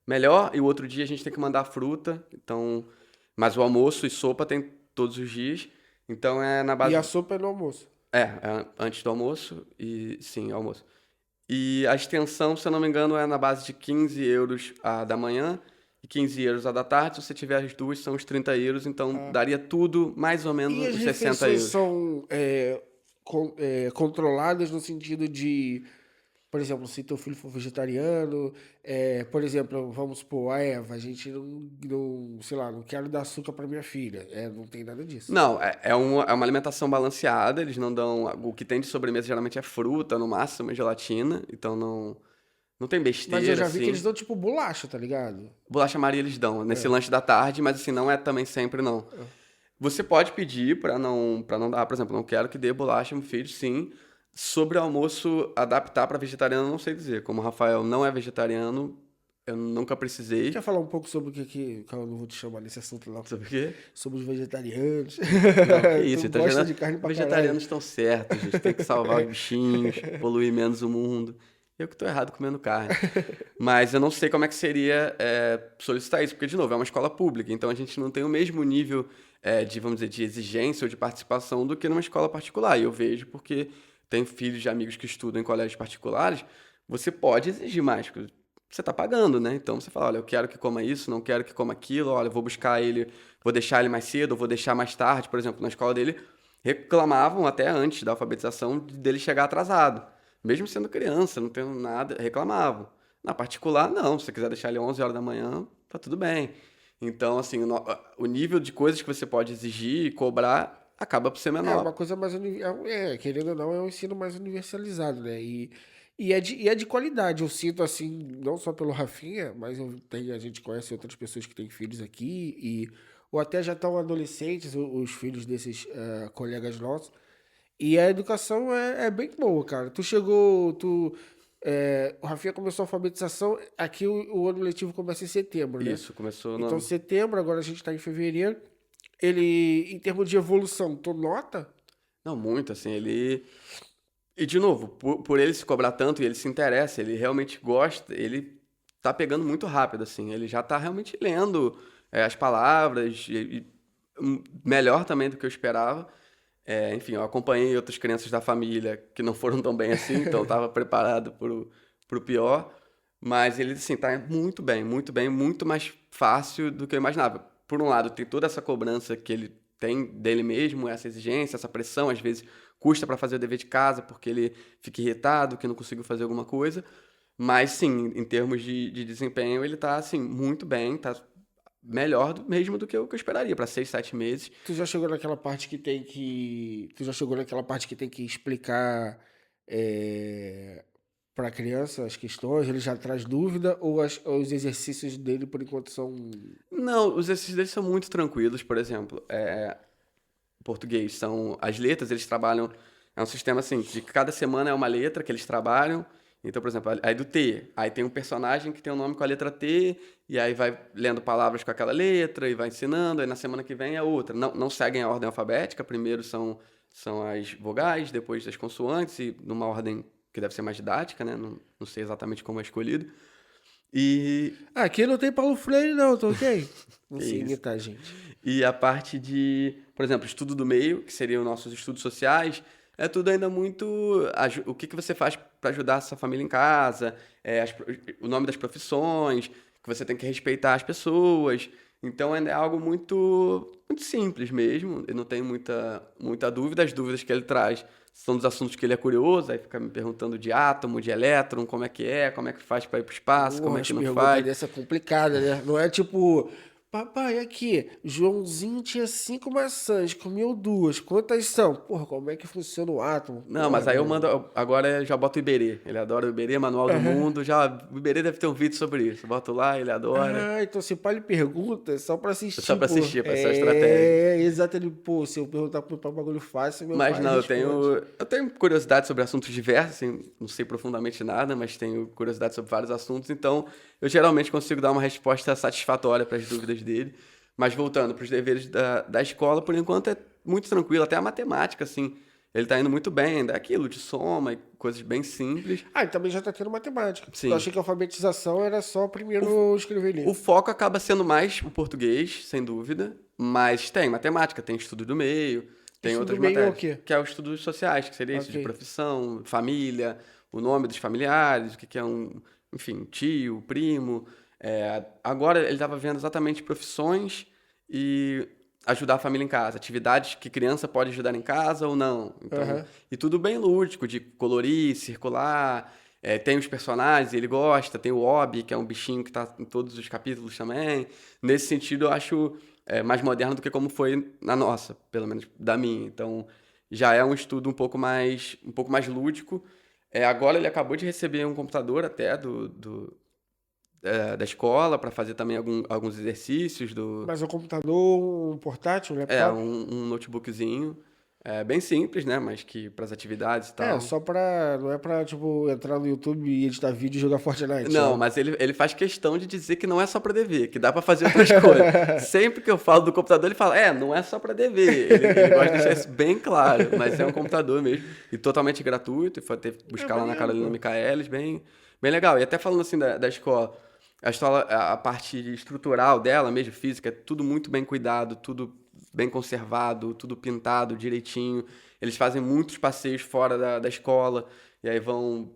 S2: melhor e o outro dia a gente tem que mandar fruta. Então, mas o almoço e sopa tem todos os dias. Então é na
S1: E
S2: base
S1: a sopa é no almoço.
S2: é antes do almoço e sim, almoço. E a extensão, se eu não me engano, é na base de 15 euros a da manhã e 15 euros a da tarde. Se você tiver as duas, são os 30 euros. Então, daria tudo mais ou
S1: E
S2: menos
S1: as
S2: os 60
S1: refeições
S2: euros.
S1: são controladas no sentido de, por exemplo, se teu filho for vegetariano, por exemplo, vamos supor, a Eva, a gente não, sei lá, não quero dar açúcar para minha filha. Não tem nada disso.
S2: Não, é uma alimentação balanceada. Eles não dão. O que tem de sobremesa geralmente é fruta, no máximo gelatina. Então não tem
S1: Mas eu
S2: besteira,
S1: já vi que eles
S2: assim.
S1: dão tipo bolacha, tá ligado?
S2: Bolacha Maria eles dão nesse
S1: É.
S2: lanche da tarde, mas assim, não é também sempre, não. Você pode pedir para não dar, por exemplo, não quero que dê bolacha no meu filho, sim. Sobre o almoço, adaptar para vegetariano, eu não sei dizer. Como o Rafael não é vegetariano, eu nunca precisei.
S1: Quer falar um pouco sobre o que eu não vou te chamar nesse assunto não?
S2: Sabe o quê?
S1: Sobre os vegetarianos.
S2: Não, que
S1: Tu
S2: isso,
S1: gosta de carne pra caralho.
S2: vegetarianos estão certos, gente. Tem que salvar os bichinhos, poluir menos o mundo. Eu que tô errado comendo carne. Mas eu não sei como é que seria solicitar isso, porque, de novo, é uma escola pública, então a gente não tem o mesmo nível de, vamos dizer, de exigência ou de participação do que numa escola particular. E eu vejo porque tenho filhos de amigos que estudam em colégios particulares, você pode exigir mais, porque você está pagando, né? Então você fala, olha, eu quero que coma isso, não quero que coma aquilo, olha, eu vou buscar ele, vou deixar ele mais cedo, ou vou deixar mais tarde. Por exemplo, na escola dele, reclamavam até antes da alfabetização dele chegar atrasado. Mesmo sendo criança, não tendo nada, reclamavam. Na particular, não. Se você quiser deixar ele 11 horas da manhã, tá tudo bem. Então, assim, o nível de coisas que você pode exigir e cobrar acaba por ser
S1: É uma
S2: menor.
S1: coisa mais. Querendo ou não, é um ensino mais universalizado, né? E é de qualidade. Eu sinto assim, não só pelo Rafinha, mas a gente conhece outras pessoas que têm filhos aqui, ou até já estão adolescentes, os filhos desses colegas nossos. E a educação é bem boa, cara. Tu chegou. O Rafinha começou a alfabetização. Aqui o ano letivo começa em setembro, né?
S2: Isso, começou
S1: Então,
S2: no.
S1: setembro, agora a gente está em fevereiro. Ele, em termos de evolução, tu nota?
S2: Não, muito, assim, ele. E, de novo, por ele se cobrar tanto e ele se interessa, ele realmente gosta, ele tá pegando muito rápido, assim, ele já tá realmente lendo as palavras, melhor também do que eu esperava. Enfim, eu acompanhei outras crianças da família que não foram tão bem assim, então eu estava preparado pro pior. Mas ele, assim, tá muito bem, muito mais fácil do que eu imaginava. Por um lado, tem toda essa cobrança que ele tem dele mesmo, essa exigência, essa pressão, às vezes custa para fazer o dever de casa porque ele fica irritado, que não conseguiu fazer alguma coisa. Mas sim, em termos de desempenho, ele tá, assim, muito bem, tá melhor mesmo do que que eu esperaria para 6, 7 meses.
S1: Tu já chegou naquela parte que tem que. Tu já chegou naquela parte que tem que explicar para a criança as questões? Ele já traz dúvida ou os exercícios dele, por enquanto, são.
S2: Não, os exercícios deles são muito tranquilos, por exemplo. Português são as letras, eles trabalham. É um sistema assim, de cada semana é uma letra que eles trabalham. Então, por exemplo, aí do T, aí tem um personagem que tem um nome com a letra T, e aí vai lendo palavras com aquela letra e vai ensinando, aí na semana que vem é outra. Não, não seguem a ordem alfabética, primeiro são as vogais, depois as consoantes, e numa ordem que deve ser mais didática, né? Não, não sei exatamente como é escolhido. E.
S1: Aqui não tem Paulo Freire, não, tá ok? Não
S2: Que
S1: sei
S2: isso.
S1: imitar, gente.
S2: E a parte de, por exemplo, estudo do meio, que seriam nossos estudos sociais, é tudo ainda muito. O que que você faz para ajudar a sua família em casa, o nome das profissões, que você tem que respeitar as pessoas. Então ainda é algo muito simples mesmo. Eu não tenho muita dúvida. As dúvidas que ele traz são dos assuntos que ele é curioso, aí fica me perguntando de átomo, de elétron, como é que faz para ir para o espaço, como
S1: Porra,
S2: é
S1: as
S2: que não
S1: perguntas
S2: faz.
S1: dessa é complicada, né? Não é tipo, papai, aqui, Joãozinho tinha 5 maçãs, comeu 2. Quantas são? Porra, como é que funciona o átomo?
S2: Não,
S1: Porra,
S2: mas aí eu
S1: meu
S2: mando.
S1: irmão.
S2: Agora eu já boto o Iberê. Ele adora o Iberê, Manual do Mundo. Já, o Iberê deve ter um vídeo sobre isso. Eu boto lá, ele adora.
S1: Ah, então se pai lhe pergunta é só pra
S2: Só
S1: assistir,
S2: pra
S1: pô.
S2: assistir, pra ser uma estratégia.
S1: Exato. Ele, pô, se eu perguntar pro pai um bagulho fácil, meu
S2: Mas
S1: pai
S2: não,
S1: responde.
S2: eu tenho curiosidade sobre assuntos diversos, assim, não sei profundamente nada, mas tenho curiosidade sobre vários assuntos, então eu geralmente consigo dar uma resposta satisfatória para as dúvidas dele. Mas voltando para os deveres da escola, por enquanto é muito tranquilo, até a matemática, assim, ele tá indo muito bem, ainda é aquilo de soma e coisas bem simples.
S1: Ah, e também já tá tendo matemática. Eu
S2: Sim.
S1: achei que a alfabetização era só primeiro escrever e
S2: O
S1: ler.
S2: foco acaba sendo mais o português, sem dúvida, mas tem matemática, tem estudo do meio, tem
S1: Estudo
S2: outras
S1: do meio é o
S2: matérias,
S1: quê?
S2: que é os estudos sociais, que seria isso,
S1: Ok.
S2: de profissão, família, o nome dos familiares, o que que é enfim, tio, primo. Agora ele estava vendo exatamente profissões e ajudar a família em casa, atividades que criança pode ajudar em casa ou não. Então,
S1: Aham.
S2: e tudo bem lúdico, de colorir, circular. Tem os personagens, ele gosta, tem o Obi, que é um bichinho que tá em todos os capítulos também. Nesse sentido, eu acho mais moderno do que como foi na nossa, pelo menos da minha. Então, já é um estudo um pouco mais lúdico. Agora ele acabou de receber um computador até da escola para fazer também alguns exercícios
S1: Mas o computador, um portátil, um laptop?
S2: um notebookzinho. É bem simples, né? Mas que para as atividades e
S1: É,
S2: tal.
S1: só pra. Não é pra, tipo, entrar no YouTube e editar vídeo e jogar Fortnite,
S2: Não,
S1: né?
S2: mas ele faz questão de dizer que não é só para dever, que dá para fazer outras coisas. Sempre que eu falo do computador, ele fala, não é só para dever. Ele gosta de deixar isso bem claro, mas é um computador mesmo. E totalmente gratuito, e foi ter que
S1: É
S2: buscar lá na
S1: maneiro,
S2: Carolina
S1: pô.
S2: Michaelis, bem legal. E até falando assim da escola, a escola, a parte estrutural dela mesmo, física, é tudo muito bem cuidado, tudo bem conservado, tudo pintado direitinho. Eles fazem muitos passeios fora da escola, e aí vão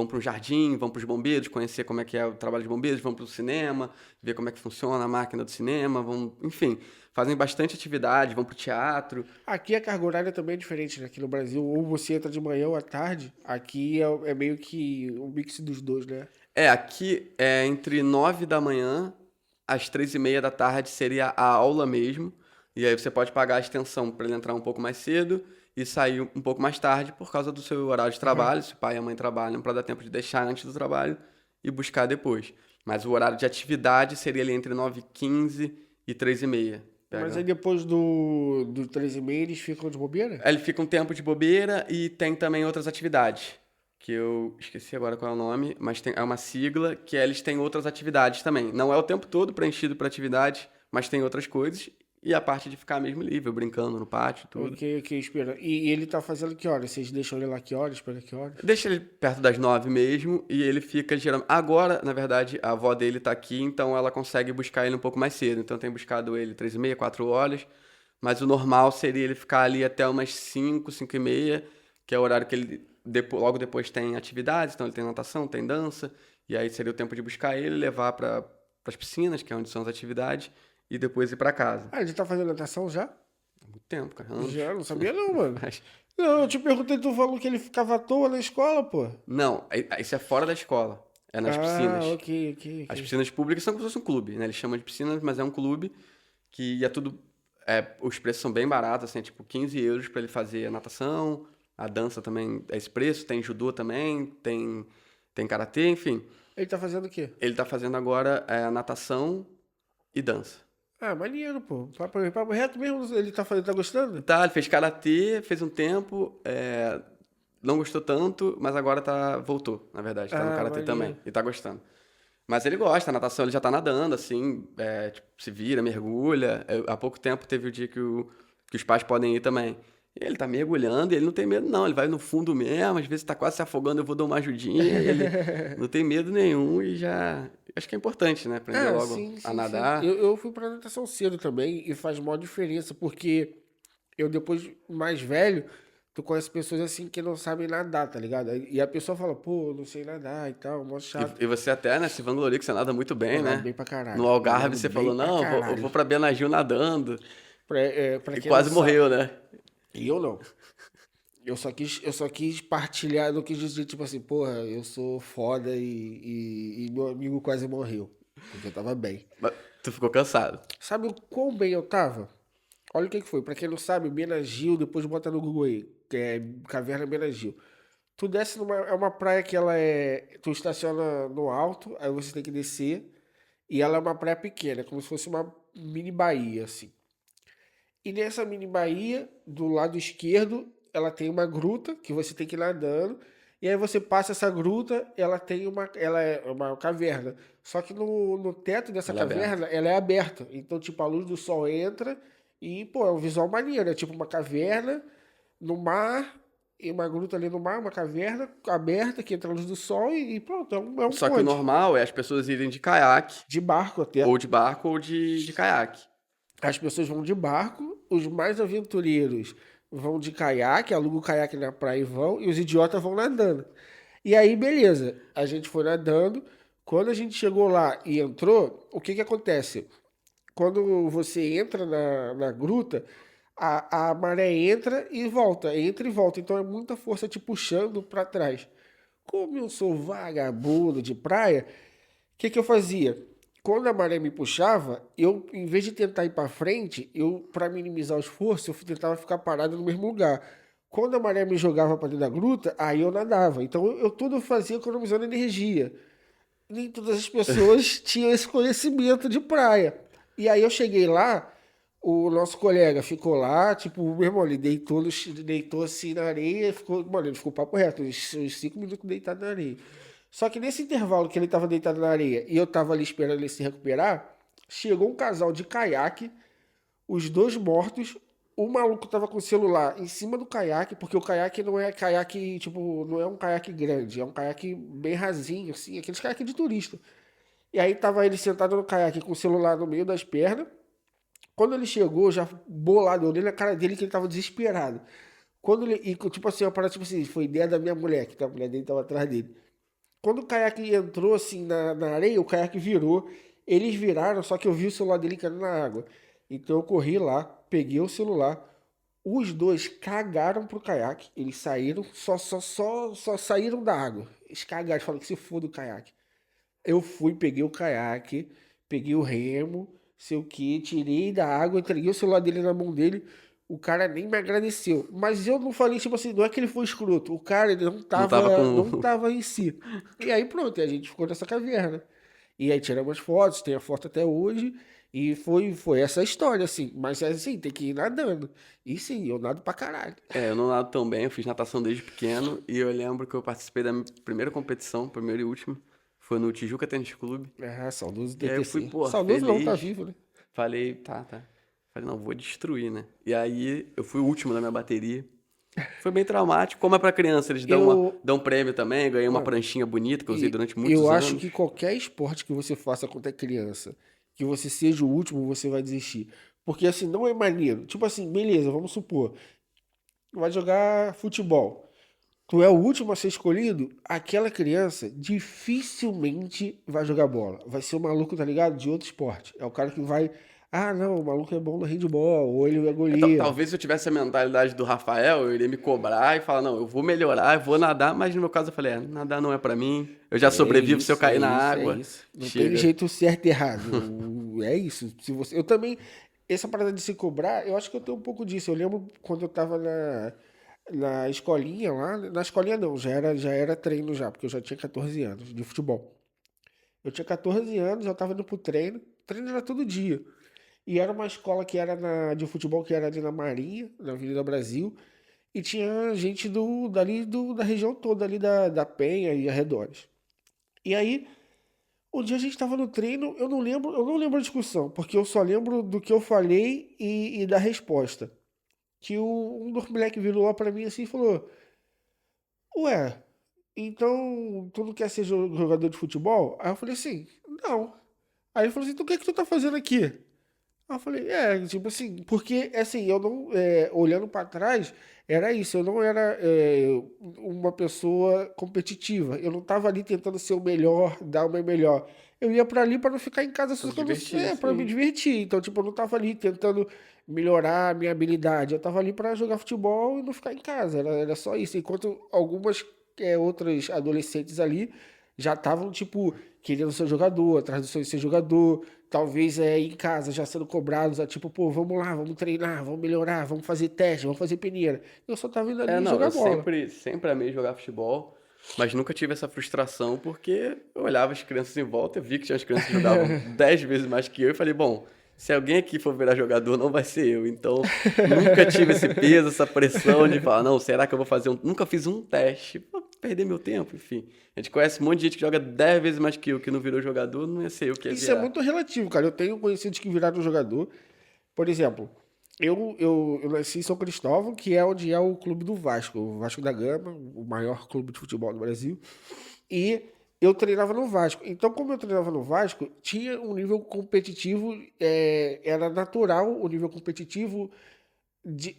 S2: para um jardim, vão para os bombeiros, conhecer como é que é o trabalho de bombeiros, vão para o cinema, ver como é que funciona a máquina do cinema, enfim, fazem bastante atividade, vão para o teatro.
S1: Aqui a carga horária também é diferente, né? Aqui no Brasil, ou você entra de manhã ou à tarde. Aqui é meio que um mix dos dois, né?
S2: Aqui é entre 9 da manhã às 3:30 da tarde seria a aula mesmo. E aí você pode pagar a extensão para ele entrar um pouco mais cedo e sair um pouco mais tarde por causa do seu horário de
S1: Aham.
S2: trabalho. Se o pai e a mãe trabalham, para dar tempo de deixar antes do trabalho e buscar depois. Mas o horário de atividade seria ali entre 9h15 e 3:30.
S1: Mas aí
S2: Pega.
S1: depois do 3h30 eles ficam de bobeira?
S2: Aí ele fica um tempo de bobeira e tem também outras atividades, que eu esqueci agora qual é o nome, mas é uma sigla que eles têm outras atividades também. Não é o tempo todo preenchido para atividade, mas tem outras coisas. E a parte de ficar mesmo livre, brincando no pátio, tudo.
S1: Ok, ok, espera. E ele tá fazendo que horas? Vocês deixam ele lá que horas? Espera que horas?
S2: Deixa ele perto das 9 mesmo e ele fica geralmente. Agora, na verdade, a avó dele tá aqui, então ela consegue buscar ele um pouco mais cedo. Então tem buscado ele 3:30, 4 horas. Mas o normal seria ele ficar ali até umas 5, 5:30, que é o horário que ele logo depois tem atividades, então ele tem natação, tem dança, e aí seria o tempo de buscar ele, levar para as piscinas, que é onde são as atividades, e depois ir para casa.
S1: Ah, ele tá fazendo natação já?
S2: Muito tempo, cara, anos.
S1: Já, não sabia não, mano.
S2: Mas,
S1: Não, eu te perguntei, tu falou que ele ficava à toa na escola, pô.
S2: não, isso é fora da escola, é nas
S1: Ah,
S2: piscinas.
S1: ok, ok,
S2: As
S1: ok.
S2: piscinas públicas são como se fosse um clube, né? Eles chamam de piscinas, mas é um clube que é tudo. Os preços são bem baratos, assim, tipo 15 euros para ele fazer a natação, a dança também é esse preço, tem judô também, tem karatê, enfim.
S1: Ele tá fazendo o quê?
S2: Ele tá fazendo agora natação e dança.
S1: Ah, maneiro, pô. Papo reto mesmo, ele tá fazendo, tá gostando?
S2: Ele fez karatê, fez um tempo, não gostou tanto, mas agora voltou, na verdade, tá no
S1: Ah,
S2: karatê também,
S1: maneiro.
S2: e tá gostando. Mas ele gosta, a natação ele já tá nadando, assim, tipo, se vira, mergulha. Há pouco tempo teve o dia que os pais podem ir também. E ele tá mergulhando e ele não tem medo, não. Ele vai no fundo mesmo, às vezes tá quase se afogando, eu vou dar uma ajudinha. E ele não tem medo nenhum e já. Acho que é importante, né? Aprender
S1: Ah,
S2: logo
S1: sim,
S2: a
S1: sim, sim.
S2: nadar.
S1: Eu fui pra natação cedo também e faz maior diferença, porque eu depois, mais velho, tu conhece pessoas assim que não sabem nadar, tá ligado? E a pessoa fala, pô, eu não sei nadar e tal, mó chato.
S2: E você até, né, se vangloria que você nada muito
S1: Pô,
S2: bem,
S1: nado
S2: né?
S1: bem pra
S2: No
S1: caralho. Eu
S2: Algarve
S1: nado
S2: você
S1: bem
S2: falou,
S1: pra
S2: não, eu vou
S1: caralho.
S2: pra Benagil nadando.
S1: Pra
S2: E
S1: quem não
S2: quase
S1: sabe.
S2: morreu, né?
S1: E eu não. Eu só quis partilhar, não quis dizer, tipo assim, porra, eu sou foda e meu amigo quase morreu. Porque eu tava bem.
S2: Mas tu ficou cansado.
S1: Sabe o quão bem eu tava? Olha o que foi. Pra quem não sabe, Benagil, depois bota no Google aí, que é Caverna Benagil. Tu desce é uma praia que ela é. Tu estaciona no alto, aí você tem que descer. E ela é uma praia pequena, como se fosse uma mini baía, assim. E nessa mini baía, do lado esquerdo, ela tem uma gruta que você tem que ir nadando. E aí você passa essa gruta, ela é uma caverna. Só que no teto dessa
S2: Ela é aberta.
S1: caverna, ela é aberta. Então, tipo, a luz do sol entra e, pô, é um visual maneiro. É tipo uma caverna no mar, e uma gruta ali no mar, uma caverna aberta que entra a luz do sol e pronto, é um
S2: Só que o
S1: ponte.
S2: normal é as pessoas irem de caiaque,
S1: De barco até.
S2: ou de barco, ou de caiaque.
S1: As pessoas vão de barco, os mais aventureiros vão de caiaque, alugam o caiaque na praia e vão, e os idiotas vão nadando. E aí, beleza, a gente foi nadando. Quando a gente chegou lá e entrou, o que que acontece? Quando você entra na gruta, a maré entra e volta. Então é muita força te puxando para trás. Como eu sou vagabundo de praia, o que que eu fazia? Quando a maré me puxava, eu, em vez de tentar ir para frente, para minimizar o esforço, eu tentava ficar parado no mesmo lugar. Quando a maré me jogava para dentro da gruta, aí eu nadava. Então eu tudo fazia economizando energia. Nem todas as pessoas tinham esse conhecimento de praia. E aí eu cheguei lá, O nosso colega ficou lá, tipo, meu irmão, ele deitou assim na areia, ficou, mano, ele ficou papo reto, uns 5 minutos deitado na areia. Só que nesse intervalo que ele tava deitado na areia e eu tava ali esperando ele se recuperar, chegou um casal de caiaque, os dois mortos, o maluco tava com o celular em cima do caiaque, porque o caiaque não é caiaque, tipo, não é um caiaque grande, é um caiaque bem rasinho, assim, aqueles caiaque de turista. E aí tava ele sentado no caiaque com o celular no meio das pernas. Quando ele chegou, já bolado, eu olhei na cara dele que ele tava desesperado. Quando ele, e tipo assim, uma parada, tipo assim, foi ideia da minha mulher, que a mulher dele tava atrás dele. Quando o caiaque entrou assim na areia, o caiaque virou. Eles viraram, só que eu vi o celular dele caindo na água. Então eu corri lá, peguei o celular. Os dois cagaram pro caiaque. Eles saíram, só saíram da água. Eles cagaram, falaram que se foda o caiaque. Eu fui, peguei o caiaque, peguei o remo, sei o que, tirei da água, entreguei o celular dele na mão dele. O cara nem me agradeceu. Mas eu não falei, tipo assim, não é que ele foi escroto. O cara, ele não
S2: Não tava
S1: tava,
S2: com.
S1: não tava em si. E aí pronto, a gente ficou nessa caverna. E aí tiramos fotos, tem a foto até hoje. E foi essa história, assim. Mas assim, tem que ir nadando. E sim, eu nado pra caralho.
S2: É, eu não nado tão bem, eu fiz natação desde pequeno e eu lembro que eu participei da minha primeira competição, primeira e última, foi no Tijuca Tênis Clube.
S1: Ah, saudoso
S2: E aí eu fui,
S1: DTC.
S2: pô,
S1: Saudoso não, tá
S2: feliz.
S1: vivo, né?
S2: Falei, tá. Falei, não, vou destruir, né? E aí eu fui o último da minha bateria. Foi bem traumático. Como é pra criança, eles
S1: Eu,
S2: dão prêmio também. Ganhei uma
S1: mano,
S2: pranchinha bonita que eu usei
S1: E
S2: durante
S1: eu
S2: muitos
S1: acho que
S2: anos.
S1: qualquer esporte que você faça quando é criança, que você seja o último, você vai desistir. Porque assim, não é maneiro. Tipo assim, beleza, vamos supor, vai jogar futebol. Tu é o último a ser escolhido, aquela criança dificilmente vai jogar bola. Vai ser o maluco, tá ligado? De outro esporte. É o cara que vai. Ah, não, o maluco é bom no handball, ou ele é goleiro.
S2: Talvez se eu tivesse a mentalidade do Rafael, eu iria me cobrar e falar, não, eu vou melhorar, eu vou nadar, mas no meu caso eu falei, nadar não é pra mim. Eu já
S1: É
S2: sobrevivo se eu
S1: isso, é
S2: cair na
S1: isso, é
S2: água.
S1: isso. Não tem
S2: Chega.
S1: jeito certo e errado. É isso. Se você, eu também, essa parada de se cobrar, eu acho que eu tenho um pouco disso. Eu lembro quando eu tava na escolinha lá, na escolinha não, já era treino já, porque eu já tinha 14 anos de futebol. Eu tinha 14 anos, eu tava indo pro treino, treino era todo dia. E era uma escola que era de futebol que era ali na Marinha, na Avenida Brasil, e tinha gente da região toda ali da Penha e arredores. E aí, um dia a gente tava no treino, eu não lembro a discussão, porque eu só lembro do que eu falei e da resposta. Que um dos moleques virou lá pra mim assim e falou: Ué, então tu não quer ser jogador de futebol? Aí eu falei assim: Não. Aí ele falou assim: Então o que é que tu tá fazendo aqui? Aí eu falei, tipo assim, porque assim, eu não, olhando pra trás, era isso, eu não era uma pessoa competitiva, eu não tava ali tentando ser o melhor, dar o meu melhor. Eu ia pra ali pra não ficar em casa
S2: Pra
S1: só
S2: se
S1: que eu não,
S2: divertir,
S1: pra me
S2: sim.
S1: divertir. Então, tipo, eu não tava ali tentando melhorar a minha habilidade, eu tava ali pra jogar futebol e não ficar em casa, era só isso. Enquanto algumas outras adolescentes ali já estavam, tipo, querendo ser jogador, atrás do sonho de ser jogador. Talvez em casa já sendo cobrados, tipo, pô, vamos lá, vamos treinar, vamos melhorar, vamos fazer teste, vamos fazer peneira. Eu só tava indo
S2: É,
S1: ali
S2: não,
S1: jogar
S2: eu
S1: bola.
S2: sempre amei jogar futebol, mas nunca tive essa frustração porque eu olhava as crianças em volta, eu vi que tinha as crianças que jogavam 10 vezes mais que eu e falei, bom, se alguém aqui for virar jogador, não vai ser eu. Então, nunca tive esse peso, essa pressão de falar, não, será que eu vou fazer um. Nunca fiz um teste, vou perder meu tempo, enfim. A gente conhece um monte de gente que joga 10 vezes mais que eu, que não virou jogador, não ia ser eu que ia
S1: Isso é
S2: virar.
S1: muito relativo, cara. Eu tenho conhecidos que viraram jogador. Por exemplo, eu nasci em São Cristóvão, que é onde é o clube do Vasco, o Vasco da Gama, o maior clube de futebol do Brasil. E eu treinava no Vasco. Então, como eu treinava no Vasco, tinha um nível competitivo, era natural o nível competitivo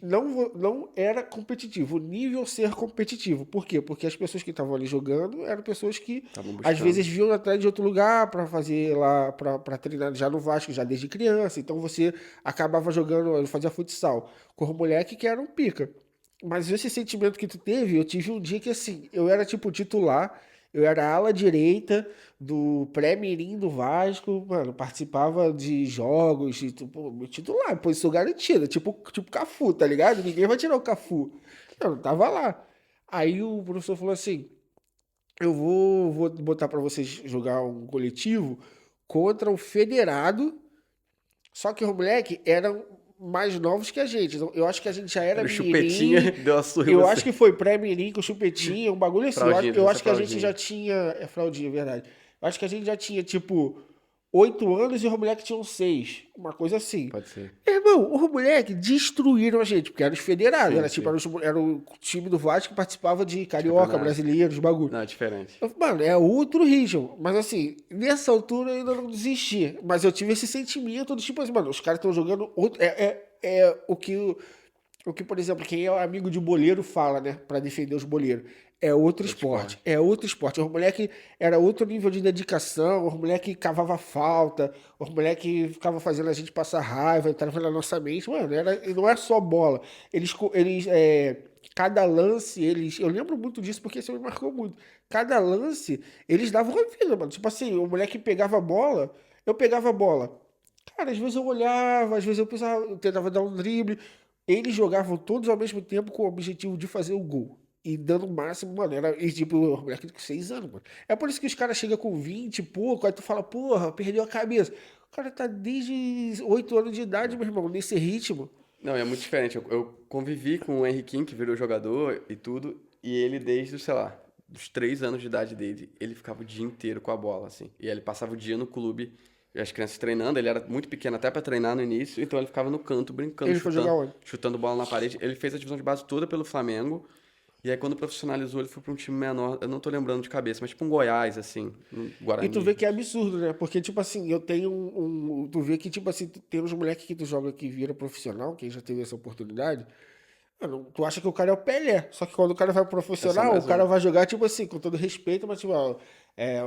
S1: não era competitivo, o nível ser competitivo. Por quê? Porque as pessoas que estavam ali jogando eram pessoas que
S2: Estavam
S1: às
S2: buscando.
S1: vezes vinham atrás de outro lugar para fazer lá, para treinar já no Vasco, já desde criança. Então você acabava jogando, eu fazia futsal com o moleque que era um pica. Mas esse sentimento que tu teve, eu tive um dia que assim, eu era tipo titular, eu era ala direita do pré-mirim do Vasco, mano, participava de jogos, de, tipo, meu titular, posição garantida, tipo Cafu, tá ligado? Ninguém vai tirar o Cafu. Eu tava lá. Aí o professor falou assim: eu vou botar pra vocês jogar um coletivo contra o Federado, só que os moleque eram mais novos que a gente. Então, eu acho que a gente já era
S2: O
S1: mirim.
S2: Chupetinha deu a surra em
S1: Eu
S2: você.
S1: acho que foi pré-mirim com Chupetinha, um bagulho assim.
S2: Fraldinha,
S1: Eu
S2: essa
S1: acho que a gente
S2: fraldinha.
S1: já tinha... É fraldinha, verdade. Eu acho que a gente já tinha, tipo, 8 anos e os moleques tinham 6. Uma coisa assim.
S2: Pode ser.
S1: Irmão, os moleques destruíram a gente, porque eram os federados.
S2: Sim,
S1: Era tipo,
S2: sim.
S1: era o time do Vasco que participava de Carioca,
S2: Campeonato.
S1: Brasileiros, bagulho.
S2: Não, é diferente.
S1: Mano, é outro ritmo. Mas assim, nessa altura eu ainda não desisti. Mas eu tive esse sentimento do tipo assim, mano, os caras estão jogando outro. O que, por exemplo, quem é amigo de boleiro fala, né? Pra defender os boleiros. É outro esporte. É outro esporte. Os moleque era outro nível de dedicação. Os moleque cavava falta. Os moleque ficava fazendo a gente passar raiva, entrava na nossa mente. Mano, não é só bola. Cada lance, eu lembro muito disso porque isso me marcou muito. Cada lance, eles davam uma vida, mano. Tipo assim, o moleque pegava a bola, eu pegava a bola. Cara, às vezes eu olhava, às vezes eu tentava dar um drible. Eles jogavam todos ao mesmo tempo com o objetivo de fazer o gol. E dando o máximo, mano, e tipo, o moleque com 6 anos, mano. É por isso que os caras chegam com 20 e pouco, aí tu fala, porra, perdeu a cabeça. O cara tá desde 8 anos de idade, meu irmão, nesse ritmo.
S2: Não, é muito diferente. Eu convivi com o Henriquinho, que virou jogador e tudo, e ele desde, sei lá, dos 3 anos de idade dele, ele ficava o dia inteiro com a bola, assim. E aí ele passava o dia no clube, e as crianças treinando, ele era muito pequeno até pra treinar no início, então ele ficava no canto brincando,
S1: Ele foi jogar onde?
S2: chutando bola na parede. Ele fez a divisão de base toda pelo Flamengo, e aí quando profissionalizou, ele foi pra um time menor, eu não tô lembrando de cabeça, mas tipo um Goiás, assim, um
S1: E tu
S2: Guarani.
S1: vê que é absurdo, né? Porque, tipo assim, eu tenho Tu vê que, tipo assim, tem uns moleques que tu joga que vira profissional, quem já teve essa oportunidade. Mano, tu acha que o cara é o Pelé. Só que quando o cara vai pro
S2: É só
S1: profissional, o
S2: mais
S1: cara
S2: um.
S1: vai jogar, tipo assim, com todo respeito, mas, tipo, ó,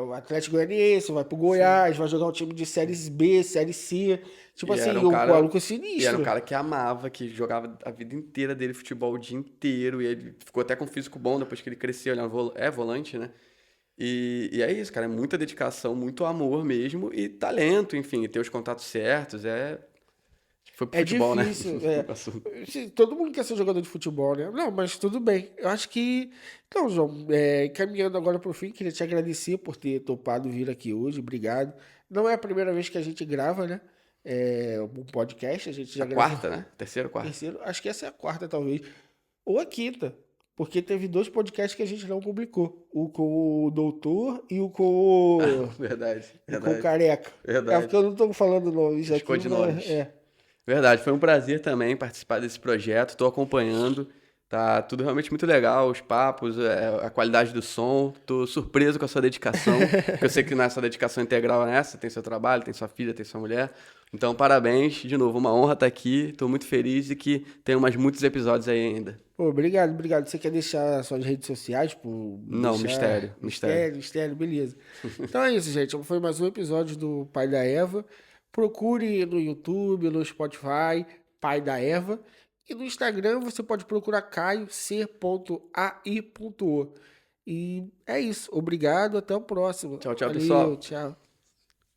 S1: o Atlético Goianiense, vai pro Goiás, vai jogar um time de séries B, série C. Tipo
S2: E
S1: assim,
S2: era um
S1: o
S2: cara,
S1: maluco é
S2: e era um
S1: sinistro.
S2: cara que amava, que jogava a vida inteira dele futebol o dia inteiro, e ele ficou até com físico bom depois que ele cresceu, ele é volante, né? E é isso, cara, é muita dedicação, muito amor mesmo, e talento, enfim, e ter os contatos certos, foi pro
S1: É
S2: futebol, né?
S1: difícil.
S2: O assunto.
S1: Todo mundo quer ser jogador de futebol, né? Não, mas tudo bem. Eu acho que. Então, João, caminhando agora pro fim, queria te agradecer por ter topado vir aqui hoje. Obrigado. Não é a primeira vez que a gente grava, né? Um podcast, a gente
S2: A
S1: já gravou.
S2: quarta, né? Terceiro, quarto.
S1: Terceiro, acho que essa é a quarta, talvez. Ou a quinta. Porque teve 2 podcasts que a gente não publicou. O com o Doutor e o com
S2: Verdade,
S1: o
S2: verdade,
S1: Careca. É porque
S2: verdade.
S1: eu não tô falando nomes aqui,
S2: Ficou de
S1: mas
S2: nomes. Verdade, foi um prazer também participar desse projeto. Estou acompanhando, tá tudo realmente muito legal, os papos, a qualidade do som. Tô surpreso com a sua dedicação, porque eu sei que não é sua dedicação integral nessa, tem seu trabalho, tem sua filha, tem sua mulher. Então, parabéns, de novo, uma honra estar aqui. Estou muito feliz e que tenha mais muitos episódios aí ainda.
S1: Pô, obrigado, obrigado. Você quer deixar suas redes sociais?
S2: Não, mistério, mistério.
S1: Mistério, beleza. Então é isso, gente. Foi mais um episódio do Pai da Eva. Procure no YouTube, no Spotify, Pai da Eva. E no Instagram você pode procurar caioc.ai.o. E é isso. Obrigado, até o próximo.
S2: Tchau, tchau,
S1: Valeu,
S2: pessoal.
S1: tchau.